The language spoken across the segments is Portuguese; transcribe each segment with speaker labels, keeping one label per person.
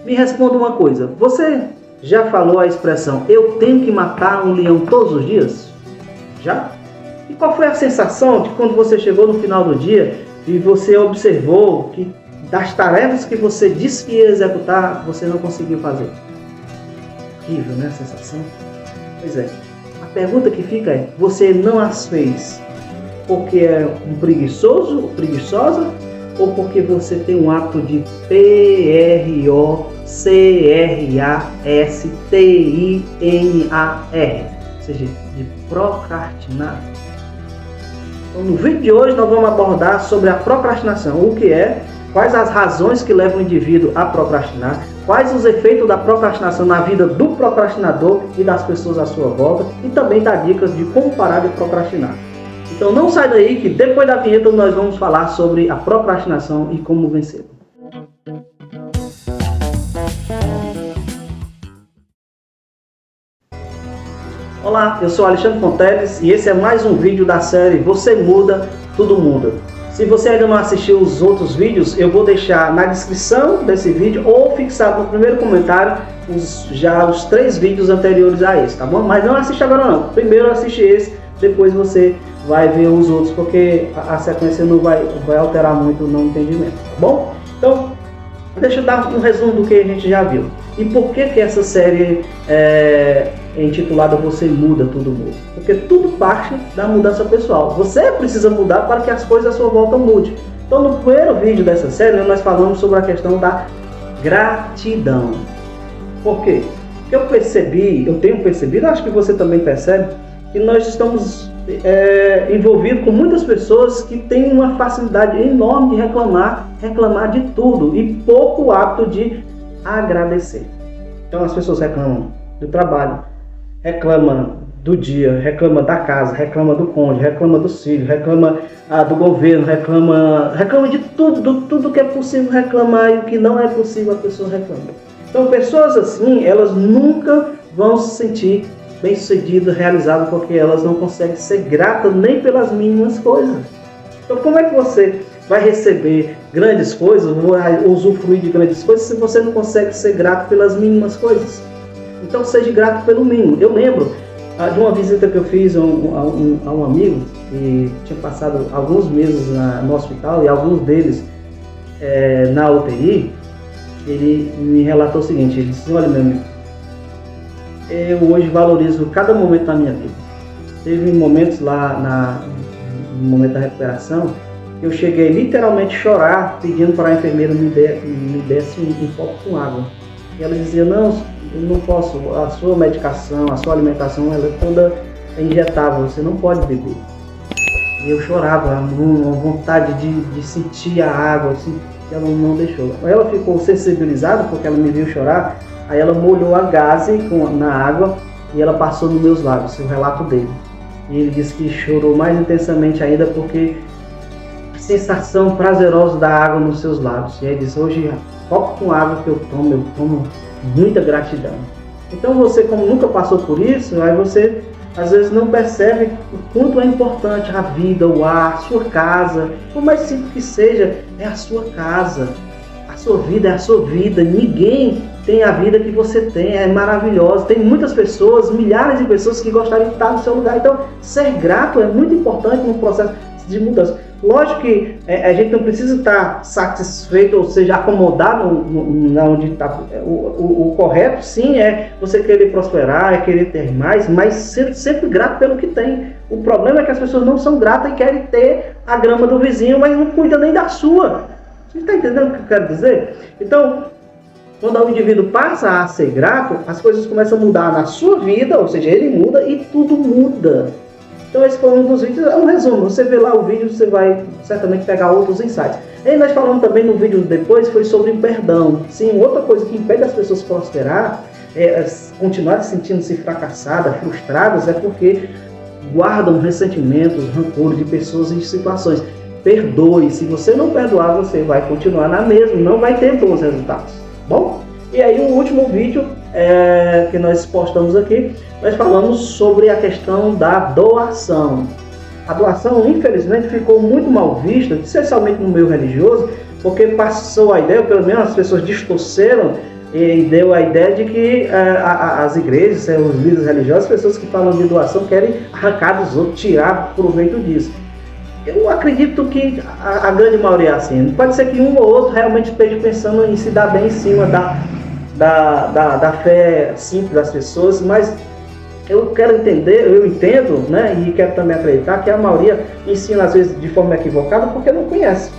Speaker 1: Me responda uma coisa, você já falou a expressão, eu tenho que matar um leão todos os dias? Já? E qual foi a sensação de quando você chegou no final do dia e você observou que das tarefas que você disse que ia executar, você não conseguiu fazer? Horrível, né, a sensação? Pois é. A pergunta que fica é, você não as fez porque é um preguiçoso ou preguiçosa ou porque você tem um hábito de procrastinar, ou seja, de procrastinar? Então, no vídeo de hoje nós vamos abordar sobre a procrastinação, o que é, quais as razões que levam o indivíduo a procrastinar, quais os efeitos da procrastinação na vida do procrastinador e das pessoas à sua volta, e também dar dicas de como parar de procrastinar. Então não sai daí que depois da vinheta nós vamos falar sobre a procrastinação e como vencer. Olá, eu sou Alexandre Fonteles e esse é mais um vídeo da série Você Muda, Tudo Muda. Se você ainda não assistiu os outros vídeos, eu vou deixar na descrição desse vídeo ou fixado no primeiro comentário os 3 vídeos anteriores a esse, tá bom? Mas não assiste agora não, primeiro assiste esse, depois você vai ver os outros, porque a sequência não vai alterar muito no entendimento, tá bom? Então, deixa eu dar um resumo do que a gente já viu. E por que essa série é intitulada Você Muda, Tudo Muda? Porque tudo parte da mudança pessoal. Você precisa mudar para que as coisas à sua volta mudem. Então, no primeiro vídeo dessa série, nós falamos sobre a questão da gratidão. Por quê? Porque eu tenho percebido, acho que você também percebe, que nós estamos envolvidos com muitas pessoas que têm uma facilidade enorme de reclamar de tudo e pouco hábito de agradecer. Então as pessoas reclamam do trabalho, reclamam do dia, reclamam da casa, reclamam do cônjuge, reclamam dos filhos, reclamam do governo, reclamam de tudo que é possível reclamar e o que não é possível a pessoa reclama. Então pessoas assim, elas nunca vão se sentir bem-sucedidas, realizadas, porque elas não conseguem ser gratas nem pelas mínimas coisas. Então como é que você vai receber grandes coisas, vai usufruir de grandes coisas, se você não consegue ser grato pelas mínimas coisas? Então seja grato pelo mínimo. Eu lembro de uma visita que eu fiz a um amigo que tinha passado alguns meses no hospital e alguns deles na UTI. Ele me relatou o seguinte, ele disse, olha meu amigo, eu hoje valorizo cada momento da minha vida. Teve momentos lá no momento da recuperação, eu cheguei literalmente a chorar, pedindo para a enfermeira me desse um copo com água. E ela dizia, não, eu não posso, a sua medicação, a sua alimentação, ela é toda injetável, você não pode beber. E eu chorava, uma vontade de sentir a água, assim, que ela não deixou. Ela ficou sensibilizada porque ela me viu chorar, aí ela molhou a gaze na água e ela passou nos meus lábios, o relato dele. E ele disse que chorou mais intensamente ainda porque a sensação prazerosa da água nos seus lábios. E ele disse, hoje, copo com água que eu tomo muita gratidão. Então você, como nunca passou por isso, aí você às vezes não percebe o quanto é importante a vida, o ar, a sua casa. Por mais simples que seja, é a sua casa. A sua vida é a sua vida. Ninguém tem a vida que você tem, é maravilhosa. Tem muitas pessoas, milhares de pessoas que gostariam de estar no seu lugar. Então, ser grato é muito importante no processo de mudança. Lógico que a gente não precisa estar satisfeito, ou seja, acomodado onde está. O correto, sim, é você querer prosperar, é querer ter mais, mas ser sempre grato pelo que tem. O problema é que as pessoas não são gratas e querem ter a grama do vizinho, mas não cuidam nem da sua. Você está entendendo o que eu quero dizer? Então, quando o indivíduo passa a ser grato, as coisas começam a mudar na sua vida, ou seja, ele muda e tudo muda. Então esse foi um dos vídeos, é um resumo, você vê lá o vídeo, você vai certamente pegar outros insights. E nós falamos também no vídeo depois, foi sobre o perdão. Sim, outra coisa que impede as pessoas prosperar, continuar sentindo-se fracassadas, frustradas, é porque guardam ressentimentos, rancores de pessoas e de situações. Perdoe, se você não perdoar, você vai continuar na mesma, não vai ter bons resultados. Bom? E aí o último vídeo que nós postamos aqui, nós falamos sobre a questão da doação. A doação, infelizmente, ficou muito mal vista, especialmente no meio religioso, porque passou a ideia, pelo menos as pessoas distorceram e deu a ideia de que as igrejas, os líderes religiosos, as pessoas que falam de doação querem arrancar dos outros, tirar proveito disso. Eu acredito que a grande maioria é assim. Pode ser que um ou outro realmente esteja pensando em se dar bem em cima da fé simples das pessoas, mas eu quero entender, eu entendo, né, e quero também acreditar que a maioria ensina às vezes de forma equivocada porque não conhece.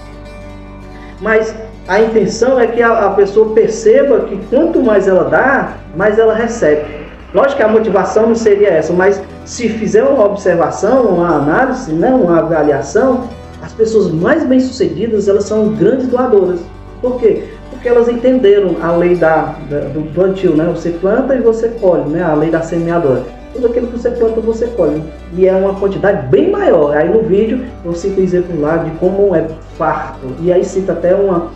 Speaker 1: Mas a intenção é que a pessoa perceba que quanto mais ela dá, mais ela recebe. Lógico que a motivação não seria essa, mas se fizer uma observação, uma análise, né, uma avaliação, as pessoas mais bem-sucedidas, elas são grandes doadoras. Por quê? Porque elas entenderam a lei do plantio, né? Você planta e você colhe, né? A lei da semeadora. Tudo aquilo que você planta, você colhe. E é uma quantidade bem maior. Aí no vídeo eu cito o exemplo lá de como é farto. E aí cita até um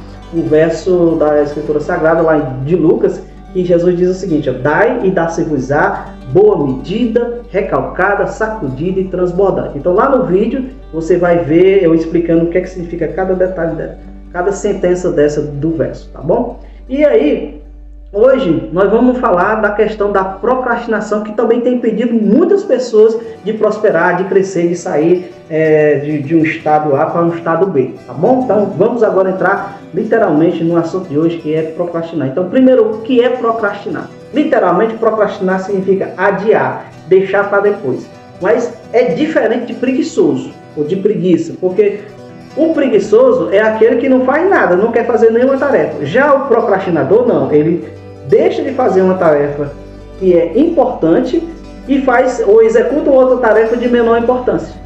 Speaker 1: verso da Escritura Sagrada lá de Lucas, que Jesus diz o seguinte: ó, dai e dá-se-vos-á boa medida, recalcada, sacudida e transbordante. Então lá no vídeo você vai ver eu explicando o que é que significa cada detalhe dela, cada sentença dessa do verso, tá bom? E aí, hoje nós vamos falar da questão da procrastinação, que também tem impedido muitas pessoas de prosperar, de crescer, de sair de um estado A para um estado B, tá bom? Então vamos agora entrar literalmente no assunto de hoje, que é procrastinar. Então, primeiro, o que é procrastinar? Literalmente, procrastinar significa adiar, deixar para depois. Mas é diferente de preguiçoso ou de preguiça, porque o preguiçoso é aquele que não faz nada, não quer fazer nenhuma tarefa. Já o procrastinador não, ele deixa de fazer uma tarefa que é importante e faz ou executa outra tarefa de menor importância.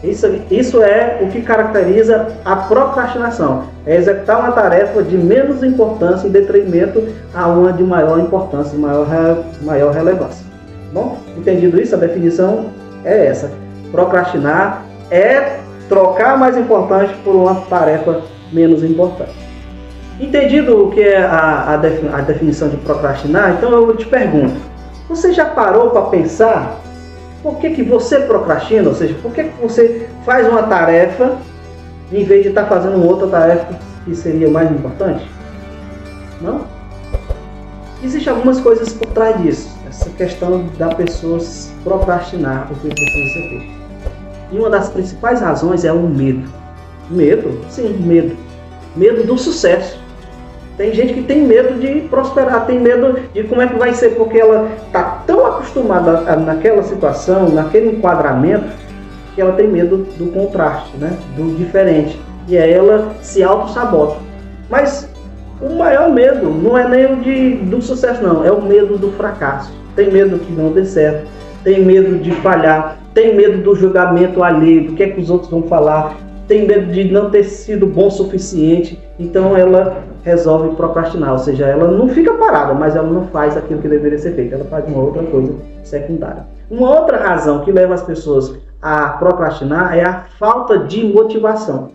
Speaker 1: Isso é o que caracteriza a procrastinação. É executar uma tarefa de menos importância em detrimento a uma de maior importância e maior relevância. Bom, entendido isso, a definição é essa. Procrastinar é trocar mais importante por uma tarefa menos importante. Entendido o que é a definição de procrastinar, então eu te pergunto, você já parou para pensar por que você procrastina? Ou seja, por que você faz uma tarefa em vez de estar fazendo outra tarefa que seria mais importante? Não? Existem algumas coisas por trás disso, essa questão da pessoa procrastinar o que precisa ser feito. E uma das principais razões é o medo. Medo? Sim, medo. Medo do sucesso. Tem gente que tem medo de prosperar, tem medo de como é que vai ser, porque ela está tão acostumada naquela situação, naquele enquadramento, que ela tem medo do contraste, né? Do diferente. E aí ela se auto-sabota. Mas o maior medo não é nem o do sucesso, não. É o medo do fracasso. Tem medo que não dê certo. Tem medo de falhar. Tem medo do julgamento alheio, do que é que os outros vão falar. Tem medo de não ter sido bom o suficiente. Então ela resolve procrastinar, ou seja, ela não fica parada, mas ela não faz aquilo que deveria ser feito, ela faz uma outra coisa secundária. Uma outra razão que leva as pessoas a procrastinar é a falta de motivação.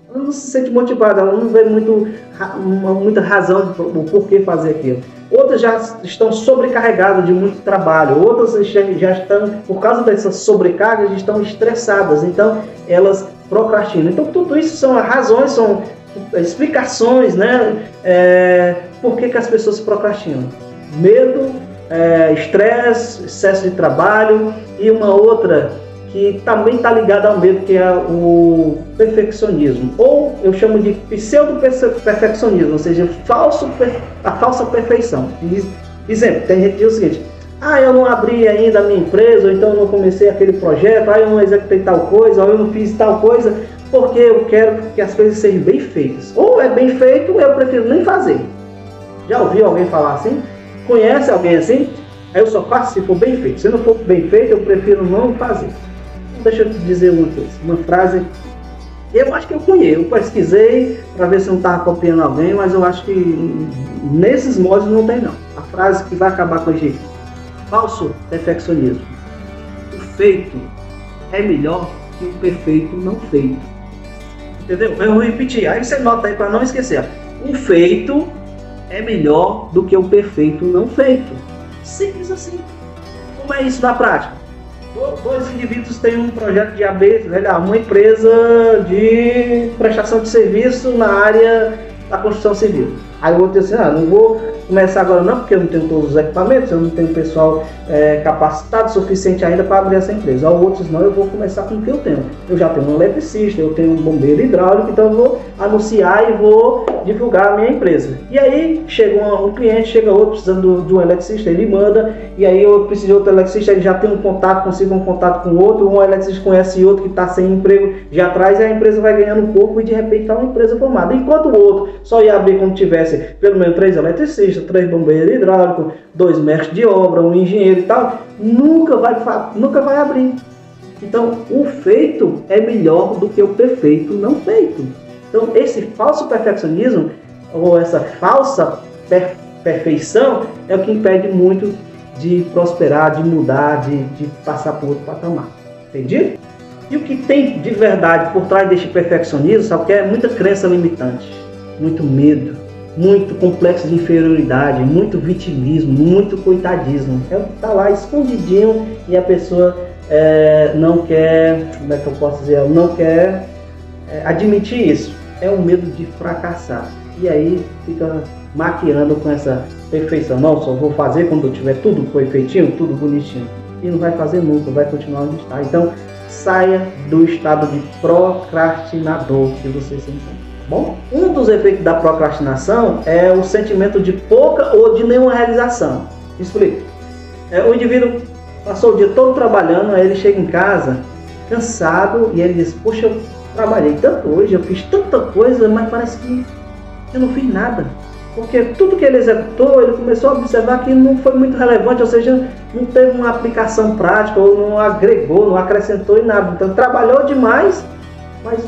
Speaker 1: Ela não se sente motivada, ela não vê muita razão do porquê fazer aquilo. Outras já estão sobrecarregadas de muito trabalho, outras já estão, por causa dessa sobrecarga, já estão estressadas, então elas procrastinam. Então tudo isso são razões, são explicações, né? Por que as pessoas procrastinam? Medo, estresse, excesso de trabalho, e uma outra que também está ligada ao medo, que é o perfeccionismo, ou eu chamo de pseudo-perfeccionismo, ou seja, a falsa perfeição. Exemplo, tem gente que diz o seguinte: eu não abri ainda a minha empresa, ou então eu não comecei aquele projeto, eu não executei tal coisa, ou eu não fiz tal coisa, porque eu quero que as coisas sejam bem feitas. Ou é bem feito, ou eu prefiro nem fazer. Já ouviu alguém falar assim? Conhece alguém assim? Aí eu só faço se for bem feito. Se não for bem feito, eu prefiro não fazer. Deixa eu te dizer uma coisa, uma frase, eu acho que eu conheço, eu pesquisei para ver se não estava copiando alguém, mas eu acho que nesses moldes não tem não. A frase que vai acabar com a gente: falso perfeccionismo. O feito é melhor que o perfeito não feito. Entendeu? Eu vou repetir, aí você nota aí para não esquecer. O feito é melhor do que o perfeito não feito. Simples assim. Como é isso na prática? Dois indivíduos têm um projeto de AB, uma empresa de prestação de serviço na área da construção civil. Aí o outro diz assim, não vou começar agora não, porque eu não tenho todos os equipamentos, eu não tenho pessoal capacitado o suficiente ainda para abrir essa empresa. Aí o outro diz, não, eu vou começar com o que eu tenho. Eu já tenho um eletricista, eu tenho um bombeiro hidráulico, então eu vou anunciar e vou divulgar a minha empresa. E aí chega um cliente, chega outro precisando de um eletricista, ele manda, e aí eu preciso de outro eletricista, ele já tem um contato, consiga um contato com outro, um eletricista conhece outro que está sem emprego, já traz, e a empresa vai ganhando um pouco e de repente está uma empresa formada. Enquanto o outro só ia abrir quando tivesse pelo menos 3 eletricistas, 3 bombeiros hidráulicos, 2 mestres de obra, um engenheiro e tal, nunca vai abrir. Então, o feito é melhor do que o perfeito não feito. Então, esse falso perfeccionismo, ou essa falsa perfeição, é o que impede muito de prosperar, de mudar, de passar por outro patamar. Entendi? E o que tem de verdade por trás deste perfeccionismo, sabe o que é? Muita crença limitante, muito medo, muito complexo de inferioridade, muito vitimismo, muito coitadismo. É o que está lá escondidinho e a pessoa não quer, como é que eu posso dizer, não quer admitir isso. É o medo de fracassar. E aí fica maquiando com essa perfeição. Não, só vou fazer quando eu tiver tudo perfeitinho, tudo bonitinho. E não vai fazer nunca, vai continuar onde está. Então, saia do estado de procrastinador que você se encontra. Bom, um dos efeitos da procrastinação é o sentimento de pouca ou de nenhuma realização. Explico. O indivíduo passou o dia todo trabalhando, aí ele chega em casa cansado e ele diz, poxa, eu trabalhei tanto hoje, eu fiz tanta coisa, mas parece que eu não fiz nada. Porque tudo que ele executou, ele começou a observar que não foi muito relevante, ou seja, não teve uma aplicação prática, ou não agregou, não acrescentou em nada. Então trabalhou demais, mas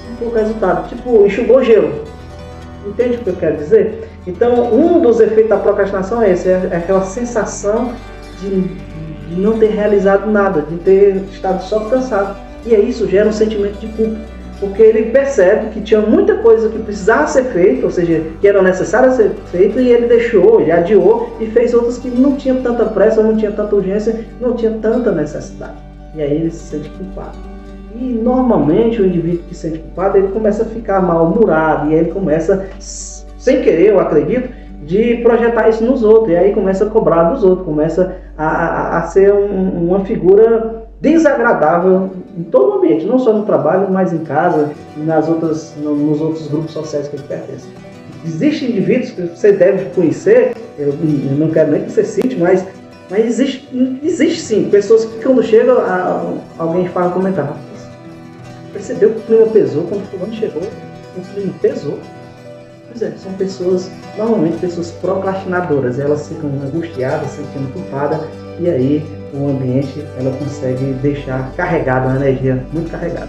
Speaker 1: não pouco resultado, tipo, enxugou gelo. Entende o que eu quero dizer? Então, um dos efeitos da procrastinação é esse, é aquela sensação de não ter realizado nada, de ter estado só cansado. E aí isso gera um sentimento de culpa, porque ele percebe que tinha muita coisa que precisava ser feita, ou seja, que era necessária ser feita, e ele deixou, ele adiou e fez outras que não tinham tanta pressa, não tinha tanta urgência, não tinha tanta necessidade. E aí ele se sente culpado. E normalmente o indivíduo que se sente culpado, ele começa a ficar mal-humorado, e aí ele começa, sem querer, eu acredito, de projetar isso nos outros, e aí começa a cobrar dos outros, começa a ser uma figura desagradável em todo o ambiente, não só no trabalho, mas em casa e nos outros grupos sociais que ele pertence. Existem indivíduos que você deve conhecer, eu não quero nem que você cite, mas existe sim, pessoas que quando chegam, alguém fala um comentário, percebeu que o clima pesou, quando o fulano chegou, o clima pesou. Pois é, são pessoas, normalmente pessoas procrastinadoras, elas ficam angustiadas, sentindo culpadas, e aí o ambiente ela consegue deixar carregado, uma energia muito carregada.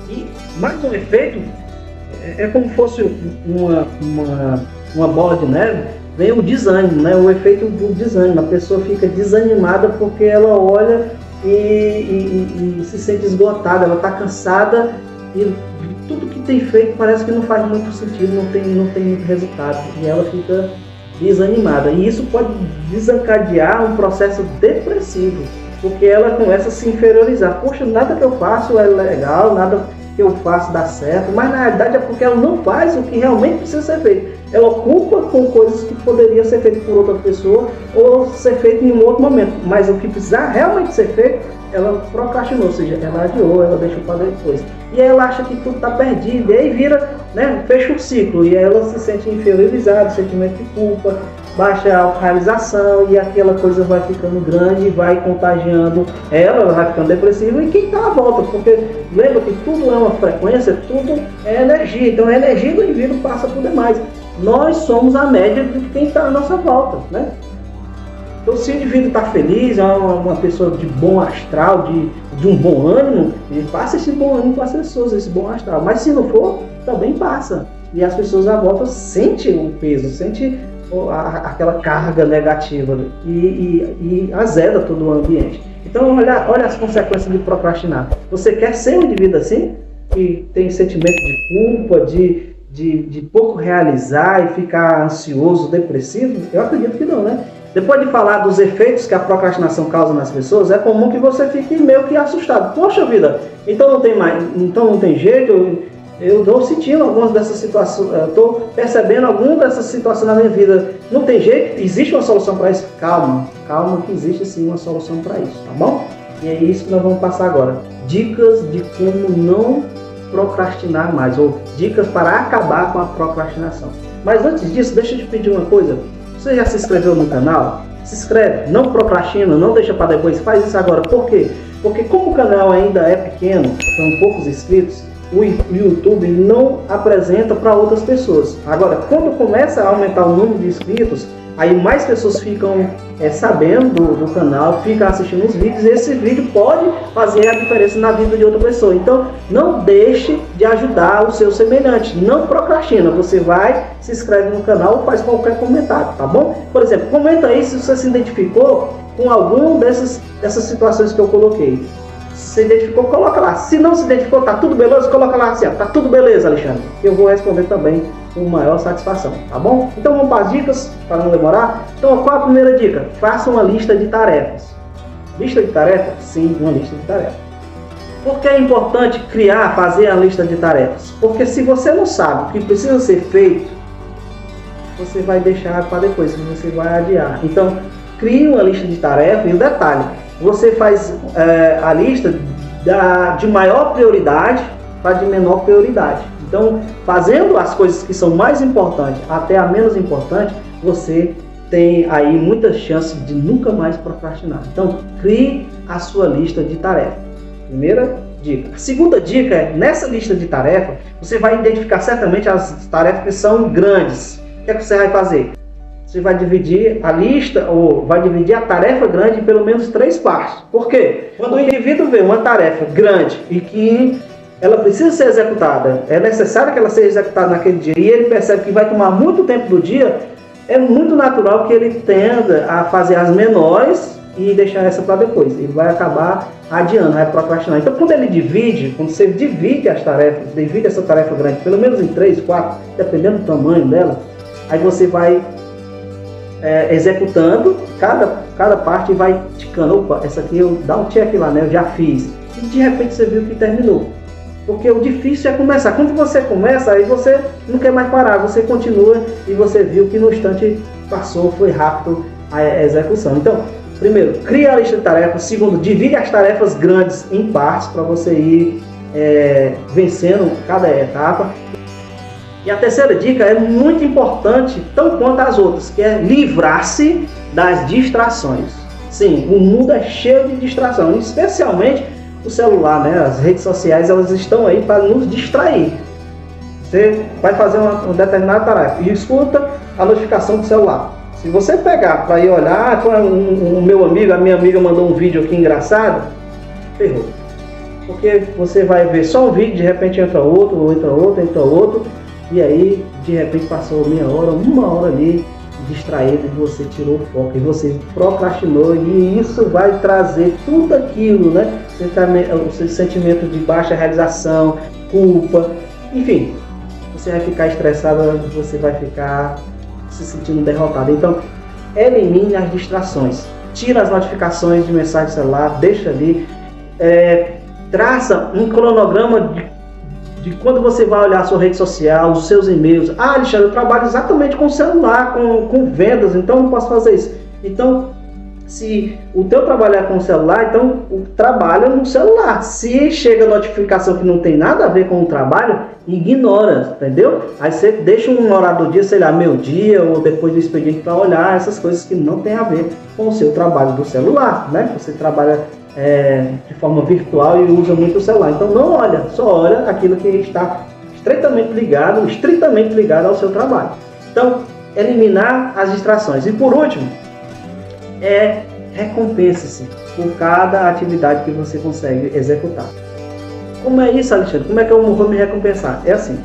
Speaker 1: E mais um efeito, é como se fosse uma bola de neve, vem o desânimo, né? O efeito do desânimo, a pessoa fica desanimada porque ela olha e se sente esgotada, ela está cansada e tudo que tem feito parece que não faz muito sentido, não tem muito resultado, e ela fica desanimada. E isso pode desencadear um processo depressivo, porque ela começa a se inferiorizar. Poxa, nada que eu faço é legal, nada que eu faço dá certo, mas na realidade é porque ela não faz o que realmente precisa ser feito. Ela ocupa com coisas que poderiam ser feitas por outra pessoa ou ser feito em um outro momento, mas o que precisar realmente ser feito, ela procrastinou, ou seja, ela adiou, ela deixou para depois. E aí ela acha que tudo está perdido, e aí vira, né, fecha o ciclo, e aí ela se sente inferiorizada, sentimento de culpa, baixa a autorrealização, e aquela coisa vai ficando grande, vai contagiando ela vai ficando depressiva, e quem está à volta, porque lembra que tudo é uma frequência, tudo é energia, então a energia do indivíduo passa por demais. Nós somos a média de quem está à nossa volta, né? Então, se o indivíduo está feliz, é uma pessoa de bom astral, de um bom ânimo, ele passa esse bom ânimo para as pessoas, esse bom astral. Mas se não for, também passa. E as pessoas à volta sentem o peso, sentem aquela carga negativa e azeda todo o ambiente. Então, olha as consequências de procrastinar. Você quer ser um indivíduo assim, que tem sentimento de culpa, de pouco realizar e ficar ansioso, depressivo? Eu acredito que não, né? Depois de falar dos efeitos que a procrastinação causa nas pessoas, é comum que você fique meio que assustado. Poxa vida, então não tem jeito, eu estou sentindo algumas dessas situações, estou percebendo algumas dessas situações na minha vida. Não tem jeito, existe uma solução para isso? Calma, calma que existe sim uma solução para isso, tá bom? E é isso que nós vamos passar agora. Dicas de como não procrastinar mais, ou dicas para acabar com a procrastinação. Mas antes disso, deixa eu te pedir uma coisa. Você já se inscreveu no canal? Se inscreve, não procrastina, não deixa para depois, faz isso agora. Por quê? Porque como o canal ainda é pequeno, são poucos inscritos, o YouTube não apresenta para outras pessoas. Agora, quando começa a aumentar o número de inscritos, aí mais pessoas ficam sabendo do canal, ficam assistindo os vídeos, e esse vídeo pode fazer a diferença na vida de outra pessoa. Então, não deixe de ajudar o seu semelhante, não procrastina, você vai, se inscreve no canal ou faz qualquer comentário, tá bom? Por exemplo, comenta aí se você se identificou com alguma dessas situações que eu coloquei. Se identificou, coloca lá. Se não se identificou, tá tudo beleza, coloca lá assim, ó, tá tudo beleza, Alexandre. Eu vou responder também com maior satisfação, tá bom? Então vamos para as dicas, para não demorar. Então qual a primeira dica? Faça uma lista de tarefas. Lista de tarefas? Sim, uma lista de tarefas. Por que é importante fazer a lista de tarefas? Porque se você não sabe o que precisa ser feito, você vai deixar para depois, você vai adiar. Então, crie uma lista de tarefas e um detalhe, você faz a lista de maior prioridade para de menor prioridade. Então, fazendo as coisas que são mais importantes até a menos importante, você tem aí muitas chances de nunca mais procrastinar. Então, crie a sua lista de tarefas. Primeira dica. A segunda dica é, nessa lista de tarefas, você vai identificar certamente as tarefas que são grandes. O que é que você vai fazer? Você vai dividir a lista, ou vai dividir a tarefa grande em pelo menos 3 partes. Por quê? Quando o indivíduo vê uma tarefa grande e que ela precisa ser executada, é necessário que ela seja executada naquele dia, e ele percebe que vai tomar muito tempo do dia, é muito natural que ele tenda a fazer as menores e deixar essa para depois. Ele vai acabar adiando, vai procrastinar. Então, quando você divide as tarefas, divide essa tarefa grande, pelo menos em 3, 4, dependendo do tamanho dela, aí você vai executando cada parte e vai ticando. Opa, essa aqui eu dá um check lá, né? Eu já fiz. E de repente você viu que terminou. Porque o difícil é começar. Quando você começa, aí você não quer mais parar. Você continua e você viu que no instante passou, foi rápido a execução. Então, primeiro, cria a lista de tarefas. Segundo, divide as tarefas grandes em partes para você ir vencendo cada etapa. E a terceira dica é muito importante, tão quanto as outras, que é livrar-se das distrações. Sim, o mundo é cheio de distração, especialmente o celular, né? As redes sociais, elas estão aí para nos distrair. Você vai fazer uma determinada tarefa e escuta a notificação do celular. Se você pegar para ir olhar, o meu amigo, a minha amiga mandou um vídeo aqui engraçado, ferrou. Porque você vai ver só um vídeo, de repente entra outro, e aí de repente passou meia hora, 1 hora ali distraído, e você tirou o foco, e você procrastinou, e isso vai trazer tudo aquilo, né? O seu sentimento de baixa realização, culpa, enfim, você vai ficar estressado, você vai ficar se sentindo derrotado. Então, elimine as distrações, tira as notificações de mensagem do celular, deixa ali, traça um cronograma de quando você vai olhar a sua rede social, os seus e-mails. Ah, Alexandre, eu trabalho exatamente com celular, com vendas, então não posso fazer isso. Então, se o teu trabalho é com o celular, então trabalha no celular. Se chega notificação que não tem nada a ver com o trabalho, ignora, entendeu? Aí você deixa um horário do dia, sei lá, meio-dia ou depois do expediente, para olhar essas coisas que não tem a ver com o seu trabalho do celular, né? Você trabalha de forma virtual e usa muito o celular. Então não olha, só olha aquilo que está estritamente ligado ao seu trabalho. Então, eliminar as distrações. E por último, recompense-se por cada atividade que você consegue executar. Como é isso, Alexandre? Como é que eu vou me recompensar? É assim,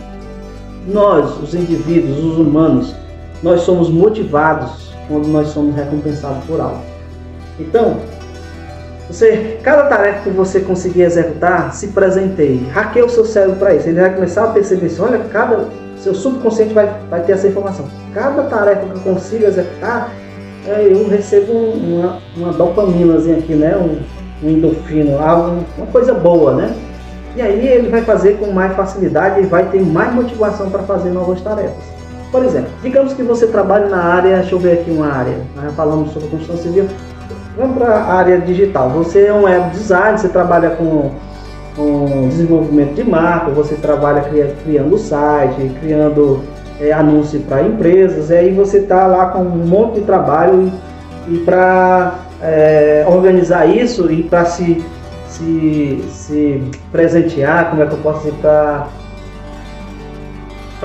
Speaker 1: nós, os indivíduos, os humanos, nós somos motivados quando nós somos recompensados por algo. Então, cada tarefa que você conseguir executar, se presenteie, hackeie o seu cérebro para isso. Ele vai começar a perceber assim, olha, seu subconsciente vai ter essa informação. Cada tarefa que eu consigo executar, eu recebo uma dopamina aqui, né? Um endorfina, uma coisa boa, né? E aí ele vai fazer com mais facilidade e vai ter mais motivação para fazer novas tarefas. Por exemplo, digamos que você trabalha na área, deixa eu ver aqui uma área, nós falamos sobre construção civil, vamos para a área digital. Você é um web designer, você trabalha com desenvolvimento de marca, você trabalha criando site, criando anúncio para empresas, e aí você está lá com um monte de trabalho e para organizar isso e para se presentear, como é que eu posso dizer, para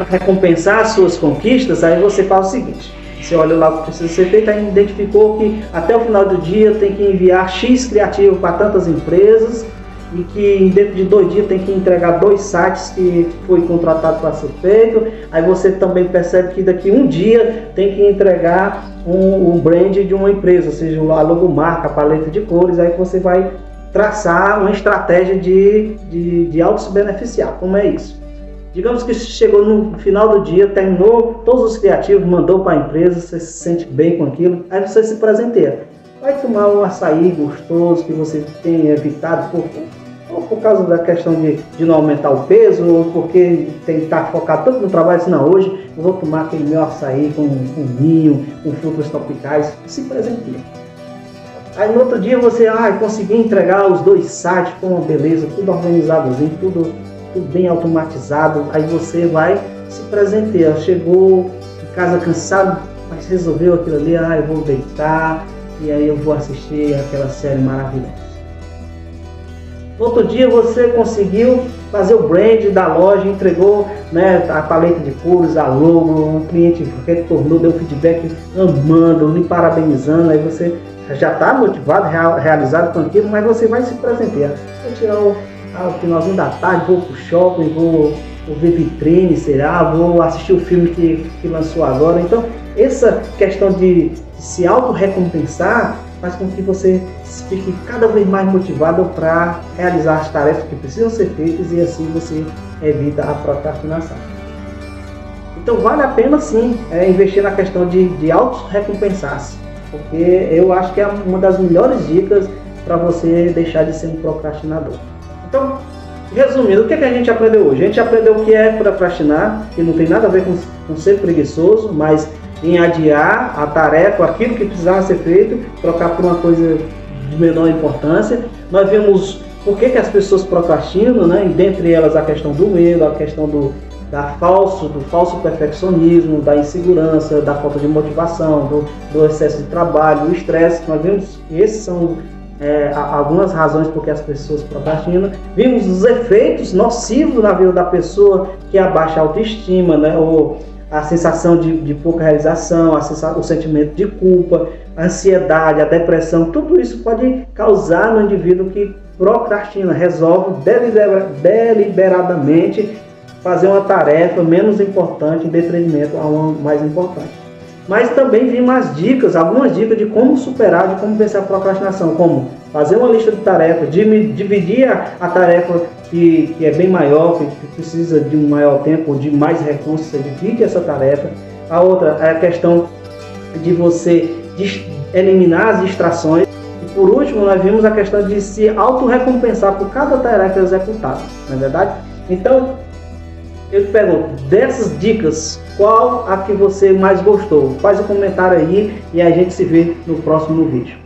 Speaker 1: recompensar as suas conquistas, aí você faz o seguinte: você olha lá o que precisa ser feito, aí identificou que até o final do dia tem que enviar X criativo para tantas empresas e que dentro de 2 dias tem que entregar 2 sites que foi contratado para ser feito. Aí você também percebe que daqui 1 dia tem que entregar um brand de uma empresa, ou seja, a logomarca, a paleta de cores. Aí você vai traçar uma estratégia de auto-se beneficiar. Como é isso? Digamos que chegou no final do dia, terminou todos os criativos, mandou para a empresa, você se sente bem com aquilo, aí você se presenteia. Vai tomar um açaí gostoso que você tem evitado ou por causa da questão de não aumentar o peso, ou porque tem que estar focado tanto no trabalho, assim, não, hoje eu vou tomar aquele meu açaí com vinho, com frutas tropicais, se presenteia. Aí no outro dia você consegui entregar os 2 sites com uma beleza, tudo organizadozinho, tudo bem automatizado. Aí você vai se presentear. Chegou em casa cansado, mas resolveu aquilo ali, eu vou deitar e aí eu vou assistir aquela série maravilhosa. No outro dia você conseguiu fazer o brand da loja, entregou, né, a paleta de cores, a logo, o cliente retornou, deu feedback amando, lhe parabenizando. Aí você já está motivado, realizado com aquilo, mas você vai se presentear. Vou tirar o finalzinho da tarde, vou para o shopping, vou ver vitrine, vou assistir o filme que lançou agora. Então, essa questão de se auto-recompensar faz com que você fique cada vez mais motivado para realizar as tarefas que precisam ser feitas, e assim você evita a procrastinação. Então, vale a pena sim investir na questão de auto-recompensar-se, porque eu acho que é uma das melhores dicas para você deixar de ser um procrastinador. Então, resumindo, o que a gente aprendeu hoje? A gente aprendeu o que é procrastinar, que não tem nada a ver com ser preguiçoso, mas em adiar a tarefa, aquilo que precisava ser feito, trocar por uma coisa de menor importância. Nós vimos por que as pessoas procrastinam, né? E dentre elas a questão do medo, a questão do falso perfeccionismo, da insegurança, da falta de motivação, do excesso de trabalho, do estresse. Nós vimos que esses são algumas razões por que as pessoas procrastinam. Vimos os efeitos nocivos na vida da pessoa, que é a baixa autoestima, né? Ou a sensação de pouca realização, o sentimento de culpa, a ansiedade, a depressão. Tudo isso pode causar no indivíduo que procrastina, resolve deliberadamente fazer uma tarefa menos importante em detrimento a uma mais importante. Mas também vimos algumas dicas de como superar, de como vencer a procrastinação, como fazer uma lista de tarefas, dividir a tarefa que é bem maior, que precisa de um maior tempo, de mais recursos, você divide essa tarefa. A outra é a questão de você eliminar as distrações. E por último, nós vimos a questão de se auto-recompensar por cada tarefa executada, não é verdade? Então, eu te pergunto, dessas dicas, qual a que você mais gostou? Faz um comentário aí e a gente se vê no próximo vídeo.